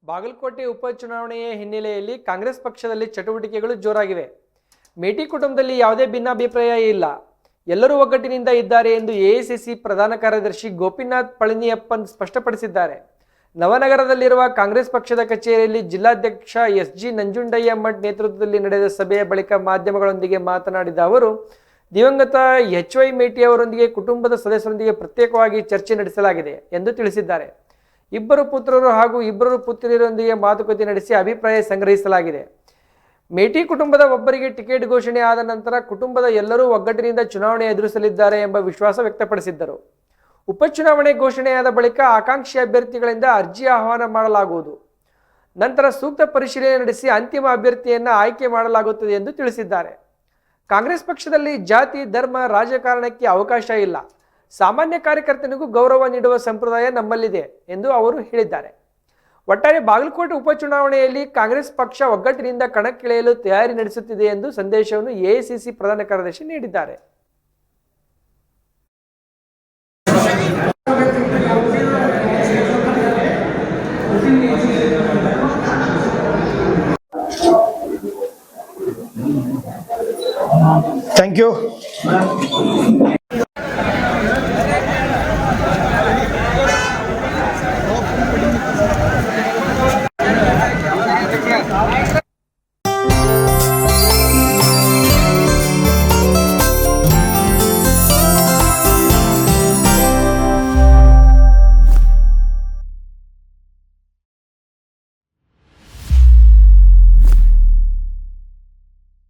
ಬಾಗಲಕೋಟೆ ಉಪಚುನಾವಣೆಯ ಹಿನ್ನೆಲೆಯಲ್ಲಿ ಕಾಂಗ್ರೆಸ್ ಪಕ್ಷದಲ್ಲಿ ಚಟುವಟಿಕೆಗಳು ಜೋರಾಗಿವೆ. ಮೇಟಿ ಕುಟುಂಬದಲ್ಲಿ ಯಾವುದೇ ಭಿನ್ನಾಭಿಪ್ರಾಯ ಇಲ್ಲ, ಎಲ್ಲರೂ ಒಗ್ಗಟ್ಟಿನಿಂದ ಇದ್ದಾರೆ ಎಂದು ಎಐಸಿಸಿ ಪ್ರಧಾನ ಕಾರ್ಯದರ್ಶಿ ಗೋಪಿನಾಥ್ ಪಳನಿಯಪ್ಪನ್ ಸ್ಪಷ್ಟಪಡಿಸಿದ್ದಾರೆ. ನವನಗರದಲ್ಲಿರುವ ಕಾಂಗ್ರೆಸ್ ಪಕ್ಷದ ಕಚೇರಿಯಲ್ಲಿ ಜಿಲ್ಲಾಧ್ಯಕ್ಷ ಎಸ್.ಜಿ. ನಂಜುಂಡಯ್ಯಮಠ್ ನೇತೃತ್ವದಲ್ಲಿ ನಡೆದ ಸಭೆಯ ಬಳಿಕ ಮಾಧ್ಯಮಗಳೊಂದಿಗೆ ಮಾತನಾಡಿದ ಅವರು, ದಿವಂಗತ ಎಚ್.ವೈ. ಮೇಟಿ ಅವರೊಂದಿಗೆ ಕುಟುಂಬದ ಸದಸ್ಯರೊಂದಿಗೆ ಪ್ರತ್ಯೇಕವಾಗಿ ಚರ್ಚೆ ನಡೆಸಲಾಗಿದೆ ಎಂದು ತಿಳಿಸಿದ್ದಾರೆ. ಇಬ್ಬರು ಪುತ್ರರು ಹಾಗೂ ಇಬ್ಬರು ಪುತ್ರಿಯರೊಂದಿಗೆ ಮಾತುಕತೆ ನಡೆಸಿ ಅಭಿಪ್ರಾಯ ಸಂಗ್ರಹಿಸಲಾಗಿದೆ. ಮೇಟಿ ಕುಟುಂಬದ ಒಬ್ಬರಿಗೆ ಟಿಕೆಟ್ ಘೋಷಣೆ ಆದ ನಂತರ ಕುಟುಂಬದ ಎಲ್ಲರೂ ಒಗ್ಗಟ್ಟಿನಿಂದ ಚುನಾವಣೆ ಎದುರಿಸಲಿದ್ದಾರೆ ಎಂಬ ವಿಶ್ವಾಸ ವ್ಯಕ್ತಪಡಿಸಿದ್ದರು. ಉಪಚುನಾವಣೆ ಘೋಷಣೆಯಾದ ಬಳಿಕ ಆಕಾಂಕ್ಷಿ ಅಭ್ಯರ್ಥಿಗಳಿಂದ ಅರ್ಜಿ ಆಹ್ವಾನ ಮಾಡಲಾಗುವುದು. ನಂತರ ಸೂಕ್ತ ಪರಿಶೀಲನೆ ನಡೆಸಿ ಅಂತಿಮ ಅಭ್ಯರ್ಥಿಯನ್ನು ಆಯ್ಕೆ ಮಾಡಲಾಗುತ್ತದೆ ಎಂದು ತಿಳಿಸಿದ್ದಾರೆ. ಕಾಂಗ್ರೆಸ್ ಪಕ್ಷದಲ್ಲಿ ಜಾತಿ, ಧರ್ಮ, ರಾಜಕಾರಣಕ್ಕೆ ಅವಕಾಶ ಇಲ್ಲ. ಸಾಮಾನ್ಯ ಕಾರ್ಯಕರ್ತನಿಗೂ ಗೌರವ ನೀಡುವ ಸಂಪ್ರದಾಯ ನಮ್ಮಲ್ಲಿದೆ ಎಂದು ಅವರು ಹೇಳಿದ್ದಾರೆ. ಒಟ್ಟಾರೆ ಬಾಗಲಕೋಟೆ ಉಪಚುನಾವಣೆಯಲ್ಲಿ ಕಾಂಗ್ರೆಸ್ ಪಕ್ಷ ಒಗ್ಗಟ್ಟಿನಿಂದ ಕಣಕ್ಕಿಳಿಯಲು ತಯಾರಿ ನಡೆಸುತ್ತಿದೆ ಎಂದು ಸಂದೇಶವನ್ನು ಎಐಸಿಸಿ ಪ್ರಧಾನ ಕಾರ್ಯದರ್ಶಿ ನೀಡಿದ್ದಾರೆ. Thank you.